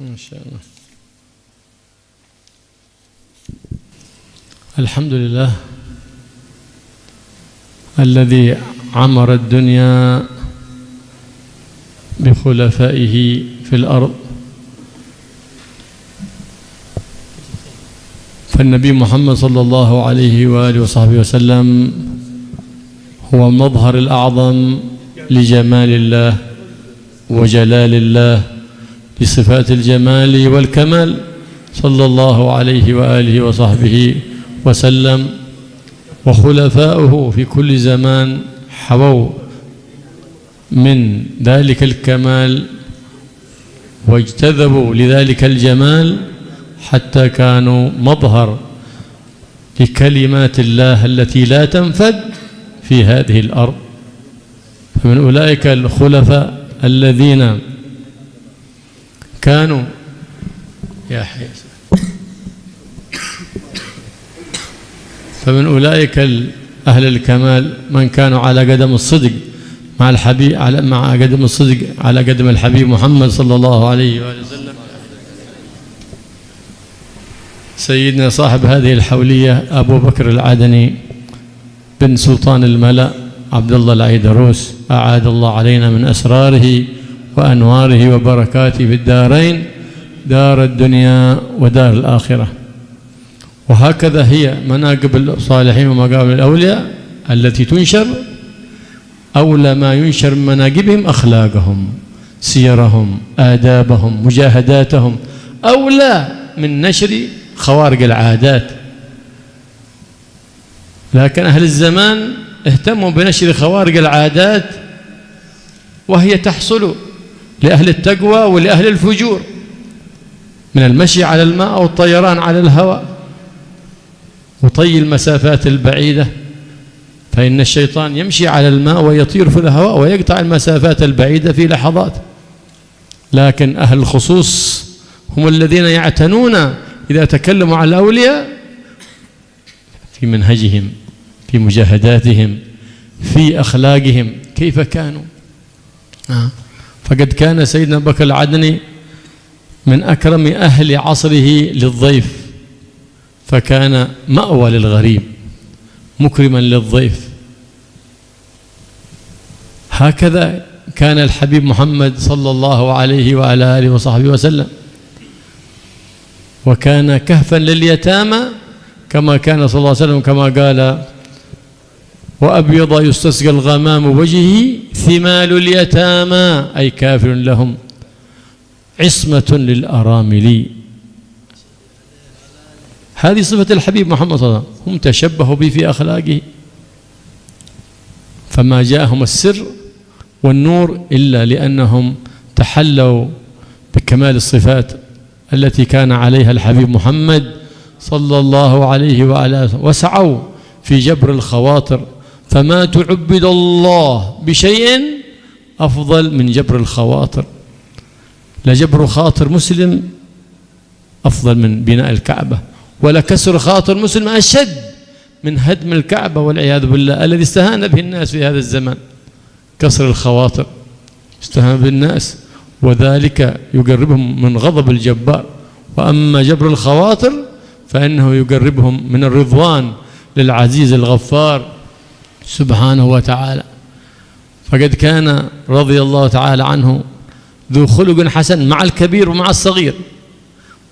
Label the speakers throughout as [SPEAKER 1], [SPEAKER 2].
[SPEAKER 1] إن شاء الله. الحمد لله الذي عمر الدنيا بخلفائه في الأرض، فالنبي محمد صلى الله عليه وآله وصحبه وسلم هو المظهر الأعظم لجمال الله وجلال الله، لصفات الجمال والكمال، صلى الله عليه وآله وصحبه وسلم. وخلفاؤه في كل زمان حووا من ذلك الكمال واجتذبوا لذلك الجمال حتى كانوا مظهر لكلمات الله التي لا تنفد في هذه الأرض. فمن أولئك الخلفاء الذين كانوا فمن أولئك أهل الكمال من كانوا على قدم الصدق مع الحبيب، مع قدم الصدق على قدم الحبيب محمد صلى الله عليه وآله وسلم. سيدنا صاحب هذه الحولية أبو بكر العدني بن سلطان الملأ عبد الله العيدروس، أعاد الله علينا من أسراره وأنواره وبركاته في الدارين، دار الدنيا ودار الآخرة. وهكذا هي مناقب الصالحين ومقام الأولياء التي تنشر. أولى ما ينشر من مناقبهم أخلاقهم، سيرهم، آدابهم، مجاهداتهم، أولى من نشر خوارق العادات. لكن أهل الزمان اهتموا بنشر خوارق العادات، وهي تحصل لأهل التقوى ولأهل الفجور من المشي على الماء والطيران على الهواء وطي المسافات البعيدة، فإن الشيطان يمشي على الماء ويطير في الهواء ويقطع المسافات البعيدة في لحظات. لكن أهل الخصوص هم الذين يعتنون إذا تكلموا على الأولياء في منهجهم، في مجاهداتهم، في أخلاقهم، كيف كانوا. فقد كان سيدنا بكر العدني من أكرم أهل عصره للضيف، فكان مأوى للغريب مكرما للضيف. هكذا كان الحبيب محمد صلى الله عليه وعلى آله وصحبه وسلم، وكان كهفا لليتامى كما كان صلى الله عليه وسلم، كما قال: وأبيض يستسقى الغمام وجهه ثمال اليتامى، أي كافر لهم، عصمة للأرامل. هذه صفة الحبيب محمد صلى الله عليه وسلم، هم تشبهوا به في أخلاقه، فما جاءهم السر والنور إلا لأنهم تحلوا بكمال الصفات التي كان عليها الحبيب محمد صلى الله عليه وعلى آله، وسعوا في جبر الخواطر، فما تعبد الله بشيء أفضل من جبر الخواطر. لجبر خاطر مسلم أفضل من بناء الكعبة، ولكسر خاطر مسلم أشد من هدم الكعبة والعياذ بالله، الذي استهان به الناس في هذا الزمان. كسر الخواطر استهان به الناس، وذلك يقربهم من غضب الجبار. وأما جبر الخواطر فإنه يقربهم من الرضوان للعزيز الغفار سبحانه وتعالى. فقد كان رضي الله تعالى عنه ذو خلق حسن مع الكبير ومع الصغير،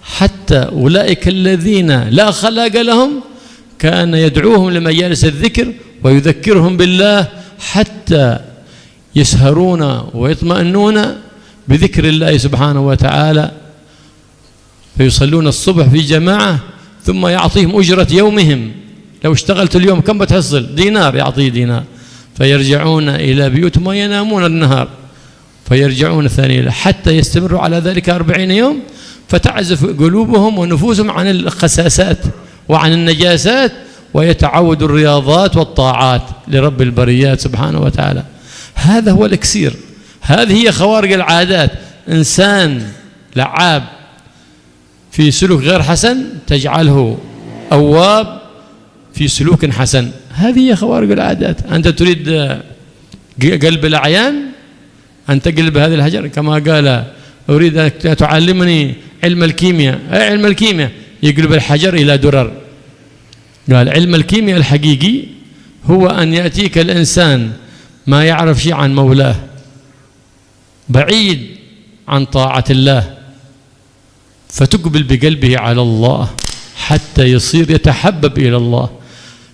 [SPEAKER 1] حتى أولئك الذين لا خلاق لهم كان يدعوهم لمجالس الذكر ويذكرهم بالله حتى يسهرون ويطمئنون بذكر الله سبحانه وتعالى، فيصلون الصبح في جماعة، ثم يعطيهم أجرة يومهم. لو اشتغلت اليوم كم بتحصل؟ دينار، يعطيه دينار. فيرجعون إلى بيوتهم وينامون النهار، فيرجعون ثاني حتى يستمروا على ذلك 40 يوم، فتعزف قلوبهم ونفوسهم عن الخساسات وعن النجاسات، ويتعود الرياضات والطاعات لرب البريات سبحانه وتعالى. هذا هو الإكسير، هذه هي خوارق العادات. إنسان لعاب في سلوك غير حسن تجعله أواب في سلوك حسن، هذه هي خوارق العادات. أنت تريد قلب الأعيان، أن تقلب هذه الحجر، كما قال أريد أن تعلمني علم الكيمياء. أي علم الكيمياء؟ يقلب الحجر إلى درر. قال علم الكيمياء الحقيقي هو أن يأتيك الإنسان ما يعرف شيء عن مولاه، بعيد عن طاعة الله، فتقبل بقلبه على الله حتى يصير يتحبب إلى الله.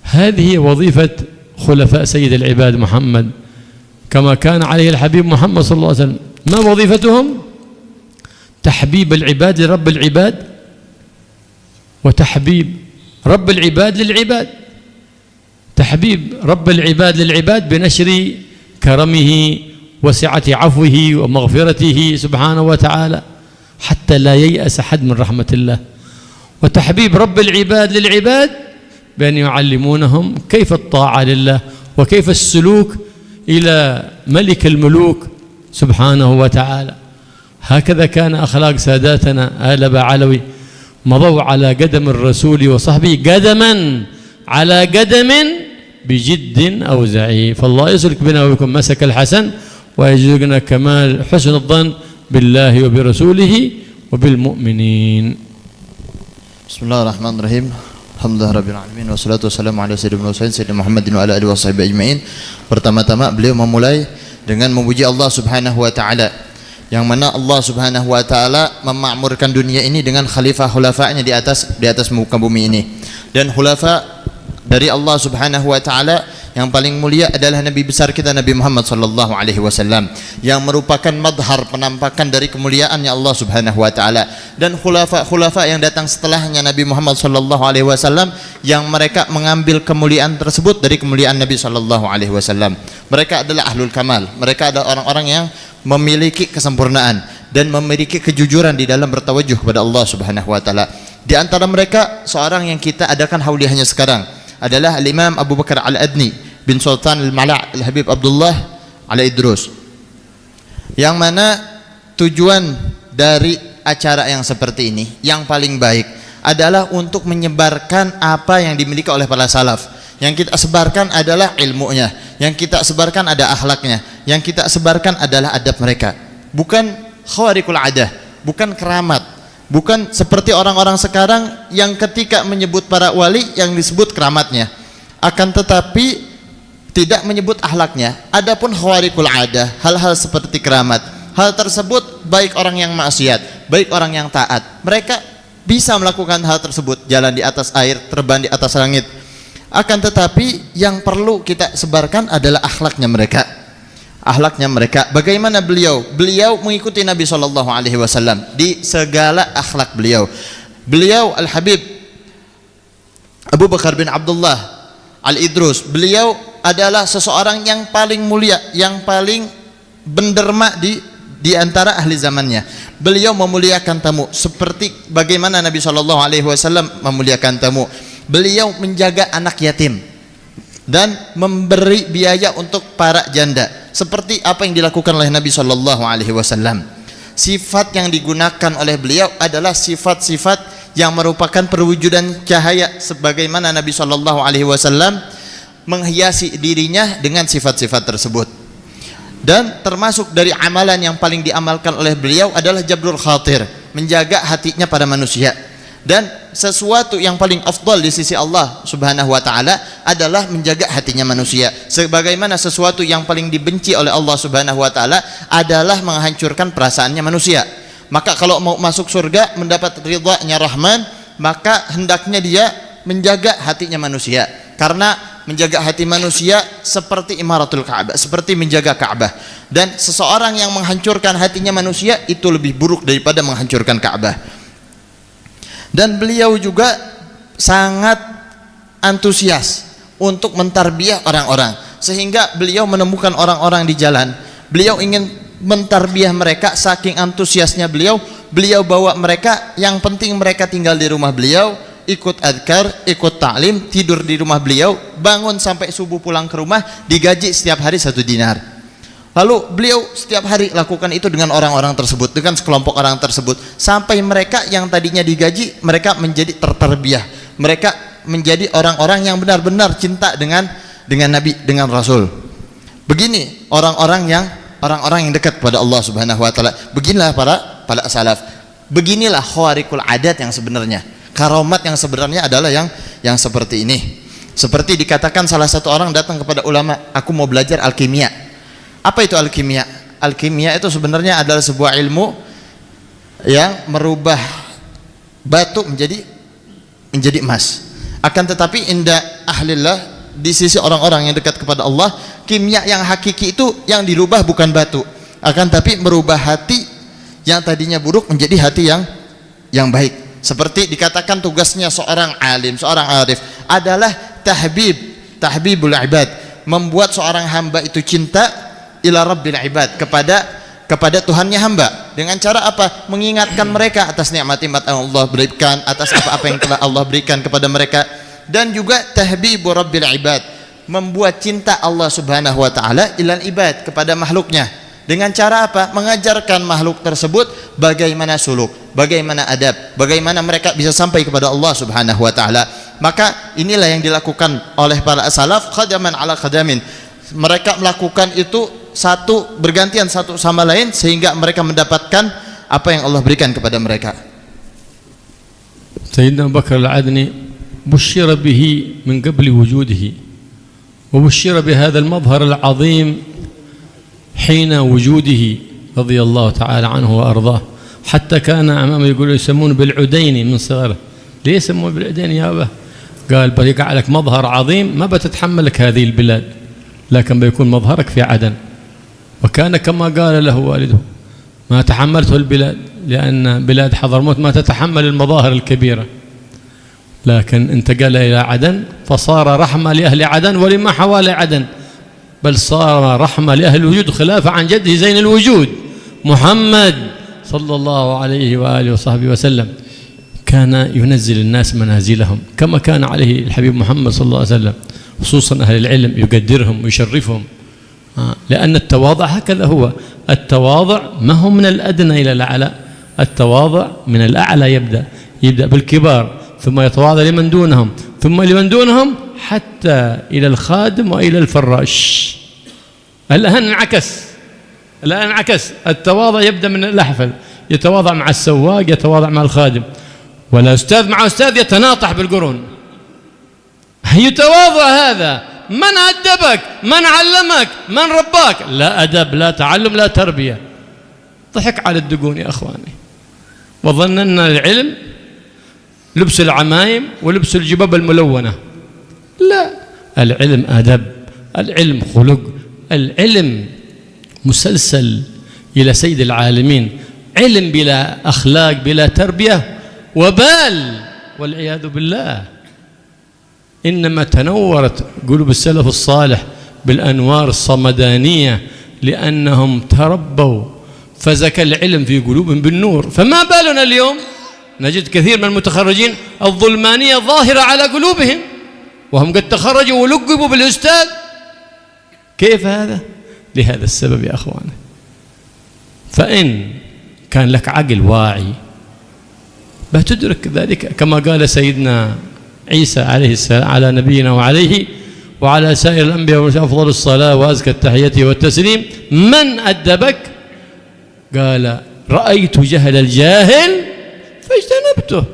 [SPEAKER 1] هذه هي وظيفة خلفاء سيد العباد محمد، كما كان عليه الحبيب محمد صلى الله عليه وسلم. ما وظيفتهم؟ تحبيب العباد لرب العباد، وتحبيب رب العباد للعباد. تحبيب رب العباد للعباد بنشر كرمه وسعة عفوه ومغفرته سبحانه وتعالى حتى لا ييأس أحد من رحمة الله. وتحبيب رب العباد للعباد بأن يعلمونهم كيف الطاعة لله وكيف السلوك إلى ملك الملوك سبحانه وتعالى. هكذا كان أخلاق ساداتنا آل بعلوي، مضوا على قدم الرسول وصحبه قدما على قدم بجد أو زعيم. فالله يسلك بنا وبكم مسك الحسن ويجزقنا كمال حسن الظن بالله وبرسوله وبالمؤمنين.
[SPEAKER 2] بسم الله الرحمن الرحيم. Alhamdulillah Rabbil Alamin. Wassalatu wassalamu ala Sayyidina Muhammadin wa ala alihi washabihi ajma'in. Pertama-tama beliau memulai dengan memuji Allah subhanahu wa ta'ala, yang mana Allah subhanahu wa ta'ala memakmurkan dunia ini dengan khalifah-khulafa'nya di atas muka bumi ini. Dan khulafa dari Allah subhanahu wa ta'ala yang paling mulia adalah Nabi besar kita Nabi Muhammad sallallahu alaihi wasallam, yang merupakan madhar, penampakan dari kemuliaannya Allah subhanahu wa ta'ala. Dan khulafa yang datang setelahnya Nabi Muhammad sallallahu alaihi wasallam, yang mereka mengambil kemuliaan tersebut dari kemuliaan Nabi sallallahu alaihi wasallam. Mereka adalah ahlul kamal, mereka adalah orang-orang yang memiliki kesempurnaan dan memiliki kejujuran di dalam bertawajuh kepada Allah subhanahu wa ta'ala. Di antara mereka seorang yang kita adakan hauliyahnya sekarang adalah Al-Imam Abu Bakar Al-Adni bin Sultan Al-Mala' Al-Habib Abdullah Al-Idrus, yang mana tujuan dari acara yang seperti ini yang paling baik adalah untuk menyebarkan apa yang dimiliki oleh para salaf. Yang kita sebarkan adalah ilmunya, yang kita sebarkan ada akhlaknya, yang kita sebarkan adalah adab mereka, bukan khawariqul adah, bukan keramat, bukan seperti orang-orang sekarang yang ketika menyebut para wali yang disebut keramatnya, akan tetapi tidak menyebut akhlaknya. Adapun khawariqul adah, hal-hal seperti keramat, hal tersebut baik orang yang maksiat, baik orang yang taat, mereka bisa melakukan hal tersebut, jalan di atas air, terbang di atas langit. Akan tetapi yang perlu kita sebarkan adalah akhlaknya mereka. Akhlaknya mereka, bagaimana beliau mengikuti Nabi sallallahu alaihi wasallam di segala akhlak beliau. Beliau Al-Habib Abu Bakar bin Abdullah Al-Idrus, beliau adalah seseorang yang paling mulia, yang paling benderma di antara ahli zamannya. Beliau memuliakan tamu seperti bagaimana Nabi sallallahu alaihi wasallam memuliakan tamu. Beliau menjaga anak yatim dan memberi biaya untuk para janda seperti apa yang dilakukan oleh Nabi sallallahu alaihi wasallam. Sifat yang digunakan oleh beliau adalah sifat-sifat yang merupakan perwujudan cahaya, sebagaimana Nabi sallallahu alaihi wasallam menghiasi dirinya dengan sifat-sifat tersebut. Dan termasuk dari amalan yang paling diamalkan oleh beliau adalah jabrul khatir, menjaga hatinya pada manusia. Dan sesuatu yang paling afdal di sisi Allah subhanahu wa ta'ala adalah menjaga hatinya manusia, sebagaimana sesuatu yang paling dibenci oleh Allah subhanahu wa ta'ala adalah menghancurkan perasaannya manusia. Maka kalau mau masuk surga mendapat ridhanya Rahman, maka hendaknya dia menjaga hatinya manusia, karena menjaga hati manusia seperti imaratul Ka'bah, seperti menjaga Ka'bah. Dan seseorang yang menghancurkan hatinya manusia itu lebih buruk daripada menghancurkan Ka'bah. Dan beliau juga sangat antusias untuk mentarbiyah orang-orang, sehingga beliau menemukan orang-orang di jalan, beliau ingin mentarbiyah mereka. Saking antusiasnya beliau bawa mereka, yang penting mereka tinggal di rumah beliau, ikut adkar, ikut ta'lim, tidur di rumah beliau, bangun sampai subuh pulang ke rumah, digaji setiap hari 1 dinar. Lalu beliau setiap hari lakukan itu dengan orang-orang tersebut, dengan sekelompok orang tersebut, sampai mereka yang tadinya digaji, mereka menjadi tertarbiyah, mereka menjadi orang-orang yang benar-benar cinta dengan Nabi, dengan Rasul. Begini orang-orang yang dekat kepada Allah subhanahu wa ta'ala. Beginilah para salaf. Beginilah khawariqul adat yang sebenarnya. Karomat yang sebenarnya adalah yang seperti ini. Seperti dikatakan salah satu orang datang kepada ulama, aku mau belajar alkimia. Apa itu alkimia? Alkimia itu sebenarnya adalah sebuah ilmu yang merubah batu menjadi emas. Akan tetapi inda ahlillah, di sisi orang-orang yang dekat kepada Allah, kimia yang hakiki itu yang dirubah bukan batu, akan tapi merubah hati yang tadinya buruk menjadi hati yang baik. Seperti dikatakan tugasnya seorang alim, seorang arif adalah tahbibul ibad, membuat seorang hamba itu cinta ila rabbil ibad, kepada Tuhannya hamba. Dengan cara apa? Mengingatkan mereka atas nikmat-nikmat yang Allah berikan, atas apa-apa yang telah Allah berikan kepada mereka. Dan juga tahbibu rabbil ibad, membuat cinta Allah subhanahu wa ta'ala ilal ibad, kepada makhluknya. Dengan cara apa? Mengajarkan makhluk tersebut bagaimana suluk, bagaimana adab, bagaimana mereka bisa sampai kepada Allah subhanahu wa ta'ala. Maka inilah yang dilakukan oleh para salaf, khadaman ala khadamin. Mereka melakukan itu satu bergantian satu sama lain sehingga mereka mendapatkan apa yang Allah berikan kepada mereka.
[SPEAKER 1] Sayyidina Abu Bakar al-Adni bushira bihi min qabli wujudihi wa bushira bihadha al-madhhar al-'azim hina wujudihi radiyallahu ta'ala anhu wa ardاه حتى كان أمامه يقولوا يسمونه بالعدين من صغره. ليه يسمونه بالعدين يا أبا؟ قال بيقع لك مظهر عظيم ما بتتحملك هذه البلاد، لكن بيكون مظهرك في عدن. وكان كما قال له والده ما تحملته البلاد، لأن بلاد حضرموت ما تتحمل المظاهر الكبيرة، لكن انتقل إلى عدن فصار رحمة لأهل عدن ولما حوالي عدن، بل صار رحمة لأهل الوجود خلافة عن جده زين الوجود محمد صلى الله عليه وآله وصحبه وسلم. كان ينزل الناس منازلهم كما كان عليه الحبيب محمد صلى الله عليه وسلم، خصوصا أهل العلم يقدرهم ويشرفهم، لأن التواضع هكذا هو. التواضع ما هو من الأدنى إلى الأعلى، التواضع من الأعلى يبدأ بالكبار ثم يتواضع لمن دونهم ثم لمن دونهم حتى إلى الخادم وإلى الفراش. الآن انعكس التواضع يبدأ من الأحفل، يتواضع مع السواق، يتواضع مع الخادم، ولا أستاذ مع أستاذ يتناطح بالقرون. يتواضع هذا من أدبك؟ من علمك؟ من رباك؟ لا أدب، لا تعلم، لا تربية. ضحك على الدقون يا أخواني، وظننا العلم لبس العمايم ولبس الجباب الملونة. لا، العلم أدب، العلم خلق، العلم مسلسل إلى سيد العالمين. علم بلا أخلاق بلا تربية وبال والعياذ بالله. إنما تنورت قلوب السلف الصالح بالأنوار الصمدانية لأنهم تربوا فزكى العلم في قلوبهم بالنور. فما بالنا اليوم نجد كثير من المتخرجين الظلمانية ظاهرة على قلوبهم وهم قد تخرجوا ولقبوا بالأستاذ. كيف هذا؟ لهذا السبب يا أخواني. فإن كان لك عقل واعي بتدرك ذلك كما قال سيدنا عيسى عليه السلام على نبينا وعليه وعلى سائر الأنبياء أفضل الصلاة وأزكى التحية والتسليم: من أدبك؟ قال: رأيت جهل الجاهل فاجتنبته.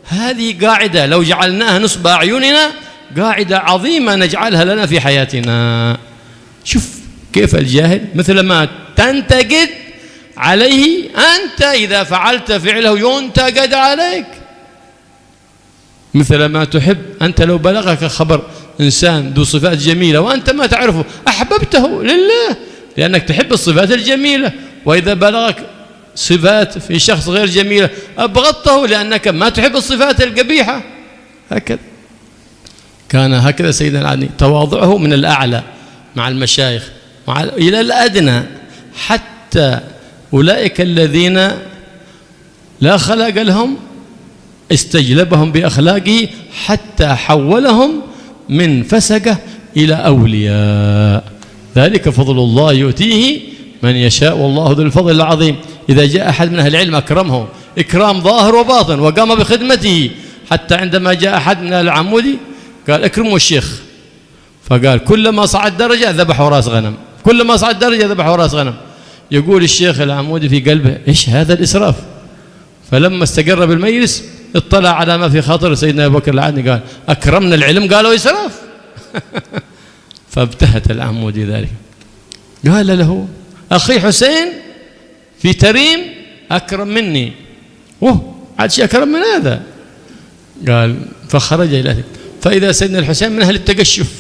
[SPEAKER 1] هذه قاعدة لو جعلناها نصب أعيننا قاعدة عظيمة نجعلها لنا في حياتنا. شوف كيف الجاهل مثل ما تنتقد عليه أنت إذا فعلت فعله ينتقد عليك، مثل ما تحب أنت. لو بلغك خبر إنسان ذو صفات جميلة وأنت ما تعرفه أحببته لله لأنك تحب الصفات الجميلة، وإذا بلغك صفات في شخص غير جميلة أبغضته لأنك ما تحب الصفات القبيحة. هكذا كان هكذا سيدنا العدني، تواضعه من الأعلى مع المشايخ إلى الأدنى، حتى أولئك الذين لا خلق لهم استجلبهم بأخلاقه حتى حولهم من فسقة إلى أولياء. ذلك فضل الله يؤتيه من يشاء والله ذو الفضل العظيم. إذا جاء أحد من أهل العلم أكرمه إكرام ظاهر وباطن وقام بخدمته، حتى عندما جاء أحد من العمودي قال: اكرموا الشيخ، فقال: كلما صعد درجة ذبحوا راس غنم، كلما صعد درجة ذبحوا راس غنم. يقول الشيخ العمودي في قلبه: إيش هذا الإسراف؟ فلما استقر بالمجلس اطلع على ما في خاطر سيدنا أبو بكر العدني، قال أكرمنا العلم، قالوا إسراف. فابتهت العمودي ذلك، قال له أخي حسين في تريم أكرم مني، عاد شيء أكرم من هذا. قال فخرج إلى أهله، فإذا سيدنا الحسين من أهل التقشف،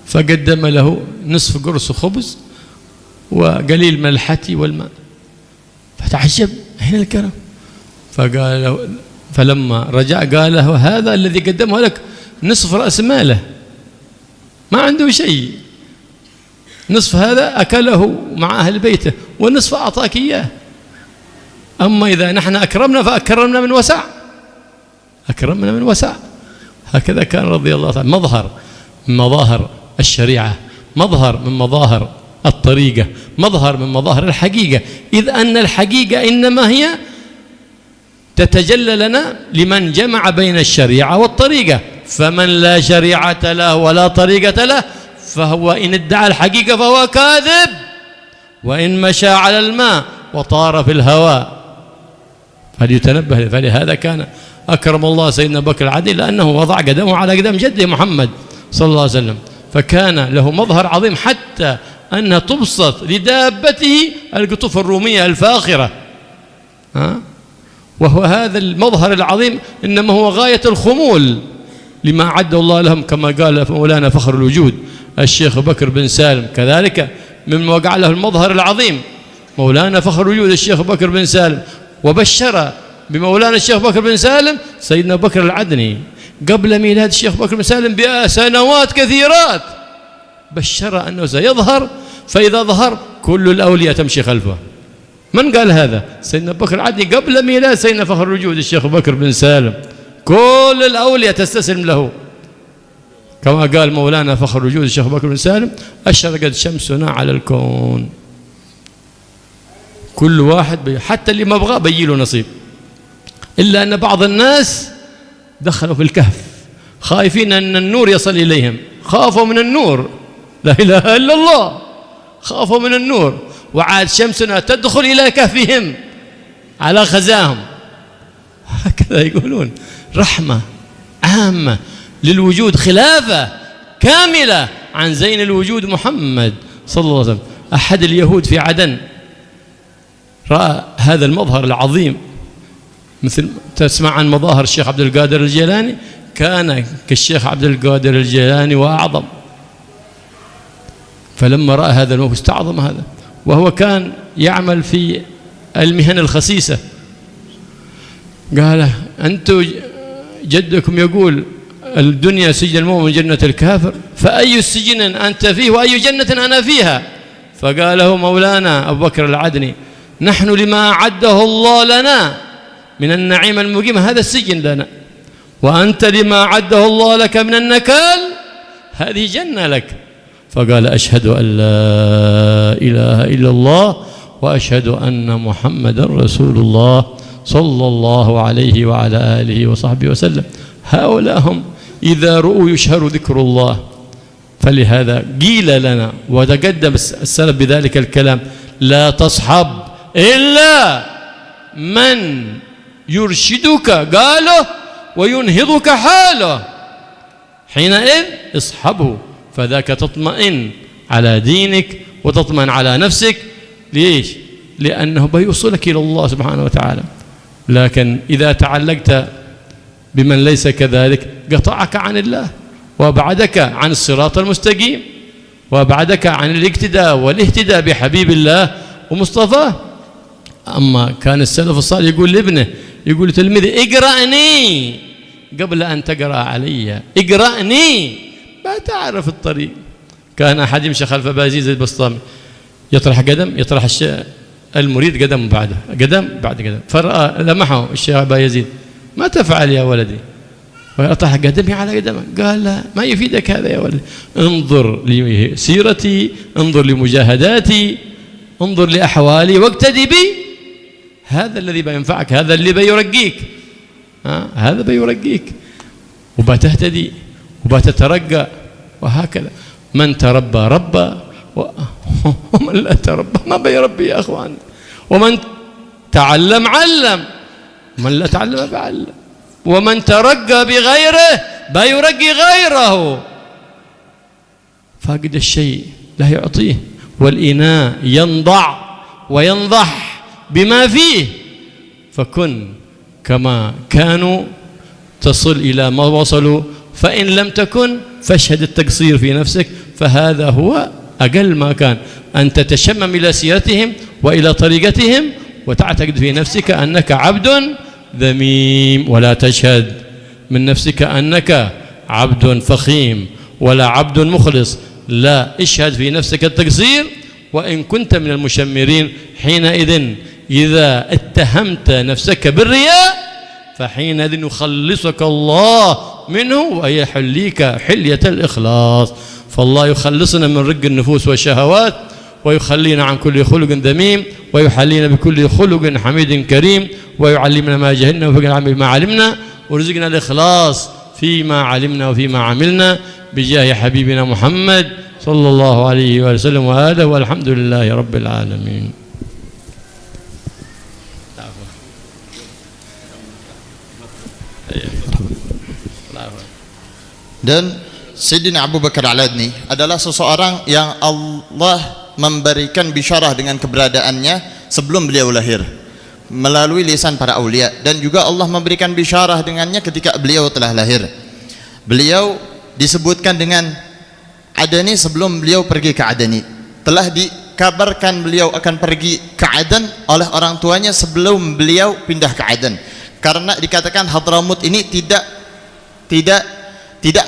[SPEAKER 1] فقدم له نصف قرص خبز وقليل من الحتي والماء، فتعجب هنا الكرم. فقال له، فلما رجع قال له هذا الذي قدمه لك نصف رأس ماله، ما عنده شيء، نصف هذا أكله مع أهل بيته والنصف أعطاك إياه. أما إذا نحن أكرمنا فأكرمنا من وسع، أكرمنا من وسع. هكذا كان رضي الله تعالى، مظهر من مظاهر الشريعة، مظهر من مظاهر الطريقة، مظهر من مظاهر الحقيقة، إذ أن الحقيقة إنما هي تتجلى لنا لمن جمع بين الشريعة والطريقة. فمن لا شريعة له ولا طريقة له فهو إن ادعى الحقيقة فهو كاذب، وإن مشى على الماء وطار في الهواء فليتنبه. فلهذا كان أكرم الله سيدنا بكر العدني لأنه وضع قدمه على قدم جده محمد صلى الله عليه وسلم، فكان له مظهر عظيم حتى أنها تبسط لدابته القطوف الرومية الفاخرة. وهو هذا المظهر العظيم إنما هو غاية الخمول لما أعده الله لهم، كما قال مولانا فخر الوجود الشيخ بكر بن سالم، كذلك مما وقع له المظهر العظيم مولانا فخر الوجود الشيخ بكر بن سالم. وبشر بمولانا الشيخ بكر بن سالم سيدنا بكر العدني قبل ميلاد الشيخ بكر بن سالم بسنوات كثيرات، بشر أنه سيظهر، فإذا ظهر كل الأولياء تمشي خلفه. من قال هذا؟ سيدنا بكر العدني قبل ميلاد سيدنا فخر الوجود الشيخ بكر بن سالم، كل الأولياء تستسلم له، كما قال مولانا فخر الوجود الشيخ بكر بن سالم أشرقت شمسنا على الكون، كل واحد حتى اللي ما بغاه بيجي له نصيب. إلا أن بعض الناس دخلوا في الكهف خائفين أن النور يصل إليهم، خافوا من النور، لا إله إلا الله، خافوا من النور، وعاد شمسنا تدخل إلى كهفهم على خزاهم. هكذا يقولون، رحمة عامة للوجود، خلافة كاملة عن زين الوجود محمد صلى الله عليه وسلم. أحد اليهود في عدن رأى هذا المظهر العظيم، مثل تسمع عن مظاهر الشيخ عبد القادر الجيلاني، كان كالشيخ عبد القادر الجيلاني وأعظم. فلما رأى هذا الموقف استعظم هذا، وهو كان يعمل في المهن الخسيسة. قال أنتم جدكم يقول الدنيا سجن المؤمن جنة الكافر، فأي السجن أنت فيه وأي جنة أنا فيها؟ فقال له مولانا أبو بكر العدني نحن لما أعده الله لنا من النعيم المقيم هذا السجن لنا، وأنت لما أعده الله لك من النكال هذه جنة لك. فقال أشهد أن لا إله إلا الله وأشهد أن محمدا رسول الله صلى الله عليه وعلى آله وصحبه وسلم. هؤلاء هم إذا رؤوا يشهر ذكر الله. فلهذا قيل لنا وتقدم السلف بذلك الكلام: لا تصحب إلا من يرشدك قاله وينهضك حاله، حينئذ اصحبه، فذاك تطمئن على دينك وتطمئن على نفسك. ليش؟ لأنه بيوصلك إلى الله سبحانه وتعالى. لكن إذا تعلقت بمن ليس كذلك قطعك عن الله وأبعدك عن الصراط المستقيم وأبعدك عن الاقتداء والاهتداء بحبيب الله ومصطفاه. أما كان السلف الصالح يقول لابنه، يقول لتلميذه: اقرأني قبل أن تقرأ علي، اقرأني، ما تعرف الطريق. كان أحد يمشي خلف أبا يزيد البسطامي، يطرح قدم، يطرح المريد قدم بعده، قدم بعد قدم، فرأى لمحه الشيخ أبا يزيد: ما تفعل يا ولدي؟ ويطرح قدمي على قدمه. قال: لا، ما يفيدك هذا يا ولدي، انظر لسيرتي، انظر لمجاهداتي، انظر لأحوالي واقتدي بي، هذا الذي بينفعك، هذا اللي بيرقيك، هذا بيرقيك وبتهتدي وبتترقى. وهكذا من تربى ربى ومن لا تربى ما بيربي يا أخوان. ومن تعلم علم من لا تعلم بعلم ومن ترقى بغيره بيرقي غيره فاقد الشيء لا يعطيه والإناء ينضع وينضح بما فيه فكن كما كانوا تصل إلى ما وصلوا فإن لم تكن فاشهد التقصير في نفسك فهذا هو أقل ما كان أن تتشمم إلى سيرتهم وإلى طريقتهم وتعتقد في نفسك أنك عبد ذميم ولا تشهد من نفسك أنك عبد فخيم ولا عبد مخلص لا اشهد في نفسك التقصير وإن كنت من المشمرين حينئذ إذا اتهمت نفسك بالرياء فحينئذ يخلصك الله منه ويحليك حلية الإخلاص فالله يخلصنا من رق النفوس والشهوات ويخلينا عن كل خلق ذميم ويحلينا بكل خلق حميد كريم ويعلمنا ما جهلنا وفقنا ما علمنا ورزقنا الإخلاص فيما علمنا وفيما عملنا بجاه حبيبنا محمد صلى الله عليه وسلم وآله والحمد لله رب العالمين.
[SPEAKER 2] Dan Sayyidina Abu Bakar Al-Adni adalah seseorang yang Allah memberikan bisyarah dengan keberadaannya sebelum beliau lahir melalui lisan para aulia dan juga Allah memberikan bisyarah dengannya ketika beliau telah lahir. Beliau disebutkan dengan Adani sebelum beliau pergi ke Adani. Telah dikabarkan beliau akan pergi ke Adan oleh orang tuanya sebelum beliau pindah ke Adan. Karena dikatakan Hadramut ini tidak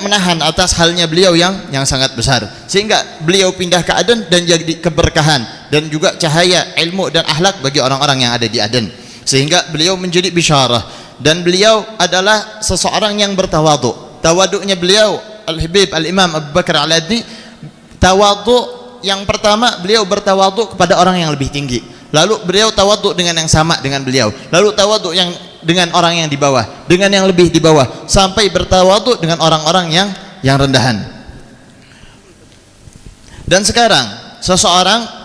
[SPEAKER 2] menahan atas halnya beliau yang sangat besar sehingga beliau pindah ke Aden dan jadi keberkahan dan juga cahaya ilmu dan akhlak bagi orang-orang yang ada di Aden sehingga beliau menjadi bisyarah dan beliau adalah seseorang yang bertawaduk. Tawaduknya beliau Al-Habib Al-Imam Abu Bakar Al-Adni, tawaduk yang pertama beliau bertawaduk kepada orang yang lebih tinggi, lalu beliau tawaduk dengan yang sama dengan beliau, lalu tawaduk yang dengan orang yang di bawah, dengan yang lebih di bawah, sampai bertawaduk dengan orang-orang yang rendahan. Dan sekarang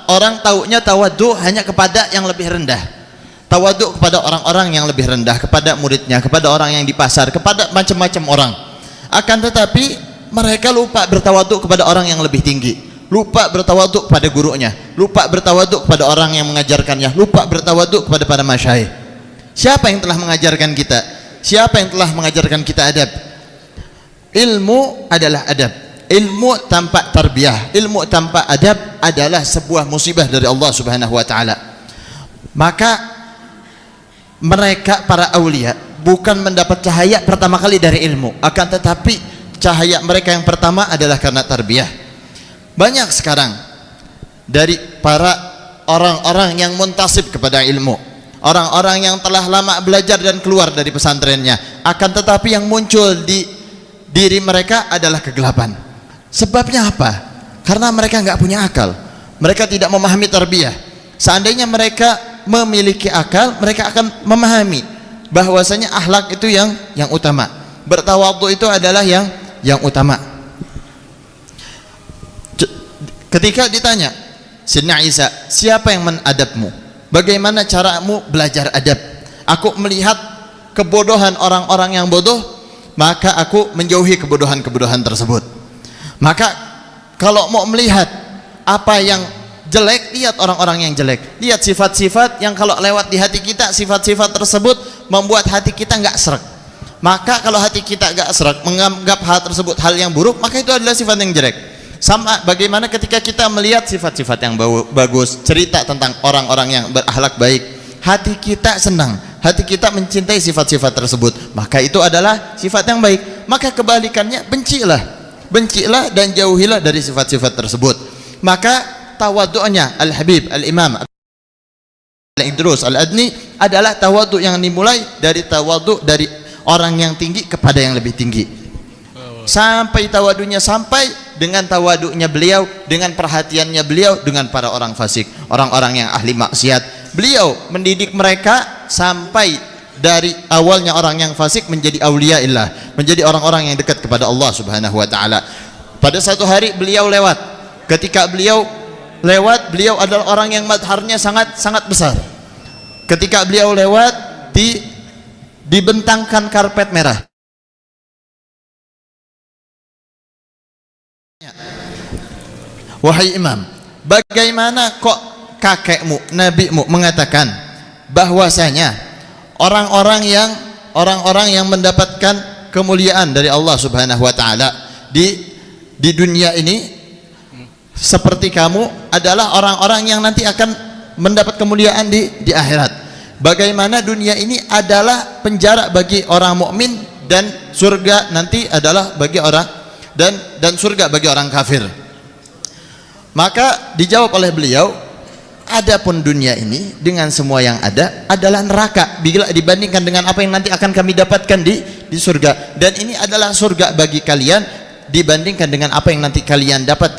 [SPEAKER 2] orang taunya tawaduk hanya kepada yang lebih rendah, tawaduk kepada orang-orang yang lebih rendah, kepada muridnya, kepada orang yang di pasar, kepada macam-macam orang. Akan tetapi mereka lupa bertawaduk kepada orang yang lebih tinggi, lupa bertawaduk kepada gurunya, lupa bertawaduk kepada orang yang mengajarkannya, lupa bertawaduk kepada para masyayikh. Siapa yang telah mengajarkan kita? Siapa yang telah mengajarkan kita adab? Ilmu adalah adab. Ilmu tanpa tarbiyah, ilmu tanpa adab adalah sebuah musibah dari Allah Subhanahu wa taala. Maka mereka para aulia bukan mendapat cahaya pertama kali dari ilmu, akan tetapi cahaya mereka yang pertama adalah karena tarbiyah. Banyak sekarang dari para orang-orang yang muntasib kepada ilmu, orang-orang yang telah lama belajar dan keluar dari pesantrennya, akan tetapi yang muncul di diri mereka adalah kegelapan. Sebabnya apa? Karena mereka nggak punya akal, mereka tidak memahami tarbiyah. Seandainya mereka memiliki akal, mereka akan memahami bahwasanya akhlak itu yang utama, bertawadhu itu adalah yang utama. Ketika ditanya Sayyidina Isa, siapa yang menadabmu? Bagaimana caramu belajar adab? Aku melihat kebodohan orang-orang yang bodoh, maka aku menjauhi kebodohan-kebodohan tersebut. Maka kalau mau melihat apa yang jelek, lihat orang-orang yang jelek, lihat sifat-sifat yang kalau lewat di hati kita, sifat-sifat tersebut membuat hati kita nggak sreg. Maka kalau hati kita nggak sreg, menganggap hal tersebut hal yang buruk, maka itu adalah sifat yang jelek. Sama bagaimana ketika kita melihat sifat-sifat yang bagus, cerita tentang orang-orang yang berakhlak baik, hati kita senang, hati kita mencintai sifat-sifat tersebut, maka itu adalah sifat yang baik. Maka kebalikannya, bencilah dan jauhilah dari sifat-sifat tersebut. Maka tawaduknya Al-Habib Al-Imam Al-Idrus Al-Adni adalah tawaduk yang dimulai dari tawaduk dari orang yang tinggi kepada yang lebih tinggi, sampai tawaduknya sampai dengan tawaduknya beliau, dengan perhatiannya beliau dengan para orang fasik, orang-orang yang ahli maksiat. Beliau mendidik mereka sampai dari awalnya orang yang fasik menjadi auliaillah, menjadi orang-orang yang dekat kepada Allah Subhanahu wa taala. Pada satu hari beliau lewat, ketika beliau lewat, beliau adalah orang yang madharnya sangat besar. ketika beliau lewat dibentangkan karpet merah. Wahai imam, bagaimana kok kakekmu, nabimu mengatakan bahwasanya orang-orang yang mendapatkan kemuliaan dari Allah Subhanahu wa taala di dunia ini seperti kamu adalah orang-orang yang nanti akan mendapat kemuliaan di akhirat. Bagaimana dunia ini adalah penjara bagi orang mukmin dan surga nanti adalah bagi orang dan surga bagi orang kafir. Maka dijawab oleh beliau, adapun dunia ini dengan semua yang ada adalah neraka bila dibandingkan dengan apa yang nanti akan kami dapatkan di surga, dan ini adalah surga bagi kalian dibandingkan dengan apa yang nanti kalian dapat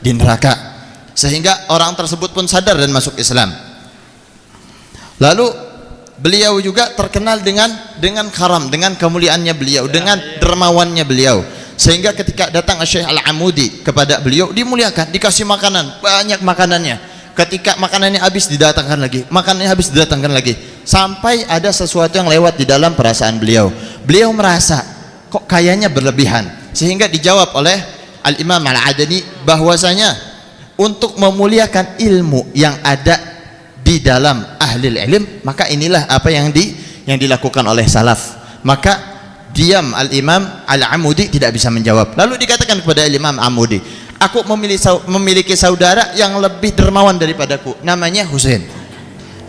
[SPEAKER 2] di neraka. Sehingga orang tersebut pun sadar dan masuk Islam. Lalu beliau juga terkenal dengan karam, dengan kemuliaannya beliau, dengan dermawannya beliau, sehingga ketika datang Syekh Al-Amudi kepada beliau dimuliakan, dikasih makanan, banyak makanannya. Ketika makanannya habis didatangkan lagi, makanannya habis didatangkan lagi, sampai ada sesuatu yang lewat di dalam perasaan beliau. Beliau merasa kok kayaknya berlebihan, sehingga dijawab oleh Al-Imam Al-Adani bahwasanya untuk memuliakan ilmu yang ada di dalam ahli ilm, maka inilah apa yang dilakukan oleh salaf. Maka diam Al-Imam Al-Amudi tidak bisa menjawab. Lalu dikatakan kepada Al-Imam Amudi, aku memiliki saudara yang lebih dermawan daripadaku, namanya Husain.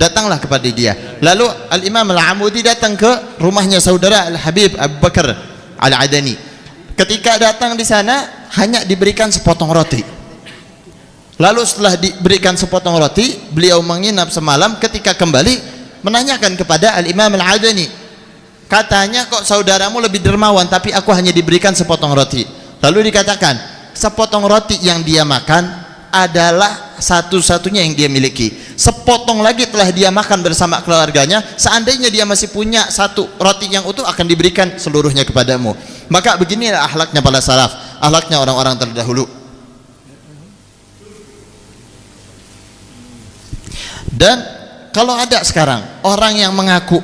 [SPEAKER 2] Datanglah kepada dia. Lalu Al-Imam Al-Amudi datang ke rumahnya saudara Al-Habib Abu Bakar Al-Adani. Ketika datang di sana hanya diberikan sepotong roti. Lalu setelah diberikan sepotong roti, beliau menginap semalam. Ketika kembali menanyakan kepada Al-Imam Al-Adani, katanya kok saudaramu lebih dermawan tapi aku hanya diberikan sepotong roti. Lalu dikatakan sepotong roti yang dia makan adalah satu-satunya yang dia miliki. Sepotong lagi telah dia makan bersama keluarganya. Seandainya dia masih punya satu roti yang utuh, akan diberikan seluruhnya kepadamu. Maka beginilah akhlaknya para salaf, akhlaknya orang-orang terdahulu. Dan kalau ada sekarang orang yang mengaku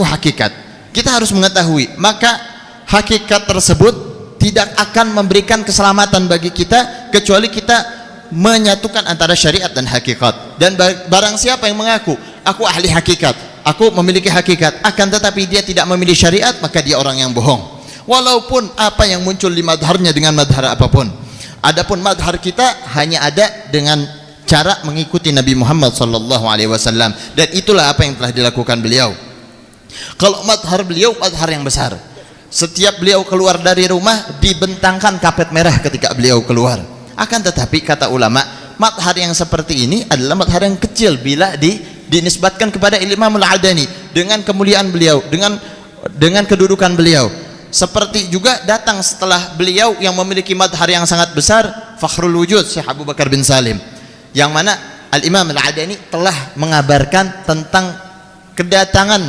[SPEAKER 2] hakikat, kita harus mengetahui, maka hakikat tersebut tidak akan memberikan keselamatan bagi kita kecuali kita menyatukan antara syariat dan hakikat. Dan barang siapa yang mengaku aku ahli hakikat, aku memiliki hakikat, akan tetapi dia tidak memilih syariat, maka dia orang yang bohong. Walaupun apa yang muncul di madharnya dengan madhar apapun. Adapun madhar kita hanya ada dengan cara mengikuti Nabi Muhammad SAW, dan itulah apa yang telah dilakukan beliau. Kalau madhar beliau madhar yang besar. Setiap beliau keluar dari rumah dibentangkan kapet merah ketika beliau keluar. Akan tetapi kata ulama, madhar yang seperti ini adalah madhar yang kecil bila dinisbatkan kepada Imam Al-Adani dengan kemuliaan beliau, dengan kedudukan beliau. Seperti juga datang setelah beliau yang memiliki madhar yang sangat besar, Fakhrul Wujud Syekh Abu Bakar bin Salim, yang mana Al-Imam Al-Adani telah mengabarkan tentang kedatangan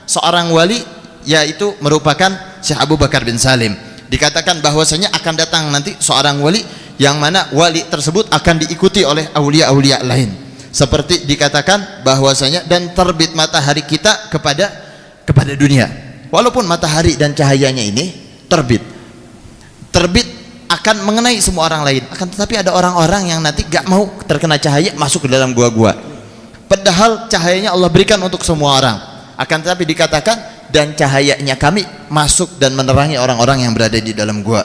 [SPEAKER 2] seorang wali, yaitu merupakan Syekh Abu Bakar bin Salim. Dikatakan bahwasanya akan datang nanti seorang wali, yang mana wali tersebut akan diikuti oleh aulia-aulia lain. Seperti dikatakan bahwasanya dan terbit matahari kita kepada dunia. Walaupun matahari dan cahayanya ini terbit akan mengenai semua orang lain, akan tetapi ada orang-orang yang nanti gak mau terkena cahaya, masuk ke dalam gua-gua. Padahal cahayanya Allah berikan untuk semua orang. Akan tetapi dikatakan dan cahayanya kami masuk dan menerangi orang-orang yang berada di dalam gua.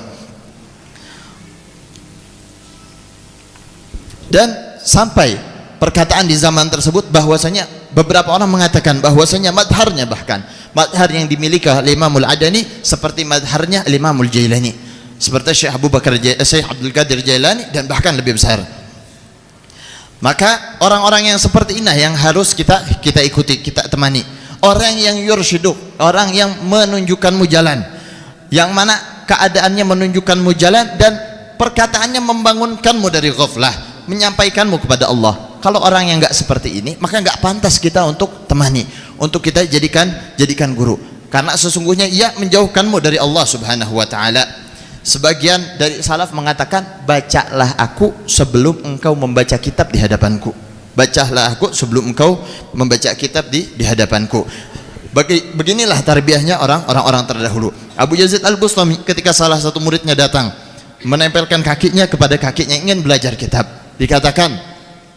[SPEAKER 2] Dan sampai perkataan di zaman tersebut bahwasanya beberapa orang mengatakan bahwasanya madharnya, bahkan madhar yang dimiliki oleh Imam Al-Adani seperti madharnya Imam Al-Jailani, seperti Syekh Abdul Qadir Jailani, dan bahkan lebih besar. Maka orang-orang yang seperti ini yang harus kita ikuti, kita temani. Orang yang yursyiduk, orang yang menunjukkanmu jalan, yang mana keadaannya menunjukkanmu jalan dan perkataannya membangunkanmu dari ghaflah, menyampaikanmu kepada Allah. Kalau orang yang enggak seperti ini, maka enggak pantas kita untuk temani, untuk kita jadikan guru, karena sesungguhnya ia menjauhkanmu dari Allah Subhanahu wa taala. Sebagian dari salaf mengatakan, bacalah aku sebelum engkau membaca kitab di hadapanku. bacalah aku sebelum engkau membaca kitab di hadapanku. Beginilah tarbiyahnya orang-orang terdahulu. Abu Yazid Al-Bustami ketika salah satu muridnya datang menempelkan kakinya kepada kakinya ingin belajar kitab, dikatakan,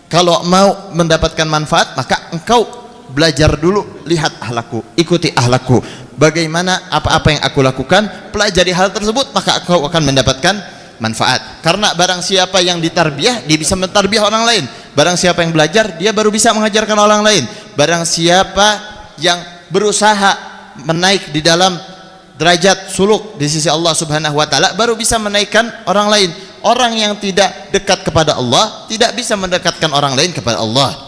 [SPEAKER 2] kalau mau mendapatkan manfaat maka engkau belajar dulu, lihat ahlakku, ikuti ahlakku, bagaimana apa-apa yang aku lakukan, pelajari hal tersebut, maka engkau akan mendapatkan manfaat. Karena barang siapa yang ditarbiyah, dia bisa mentarbiyah orang lain. Barang siapa yang belajar, dia baru bisa mengajarkan orang lain. Barang siapa yang berusaha menaik di dalam derajat suluk di sisi Allah Subhanahu wa taala, baru bisa menaikkan orang lain. Orang yang tidak dekat kepada Allah tidak bisa mendekatkan orang lain kepada Allah.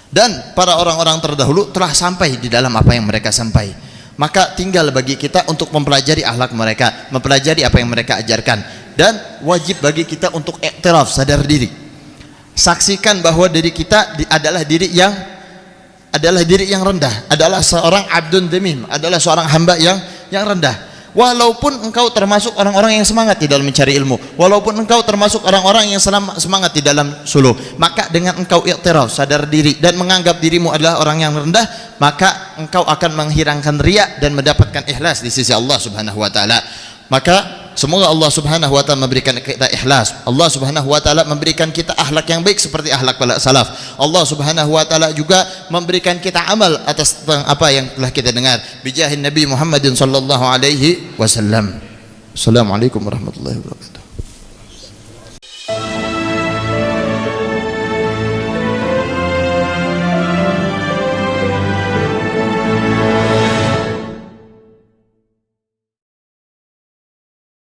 [SPEAKER 2] Dan para orang-orang terdahulu telah sampai di dalam apa yang mereka sampai. Maka tinggal bagi kita untuk mempelajari akhlak mereka, mempelajari apa yang mereka ajarkan, dan wajib bagi kita untuk iktiraf, sadar diri. Saksikan bahwa diri kita adalah diri yang rendah, adalah seorang abdun demim, adalah seorang hamba yang rendah. Walaupun engkau termasuk orang-orang yang semangat di dalam mencari ilmu, walaupun engkau termasuk orang-orang yang semangat di dalam suluh, maka dengan engkau iktiraf, sadar diri, dan menganggap dirimu adalah orang yang rendah, maka engkau akan menghilangkan riya dan mendapatkan ikhlas di sisi Allah Subhanahu wa taala. Maka semoga Allah Subhanahu wa taala memberikan kita ikhlas. Allah Subhanahu wa taala memberikan kita akhlak yang baik seperti akhlak para salaf. Allah Subhanahu wa taala juga memberikan kita amal atas apa yang telah kita dengar. Bijahin Nabi Muhammadin sallallahu alaihi wasallam. Assalamualaikum warahmatullahi wabarakatuh.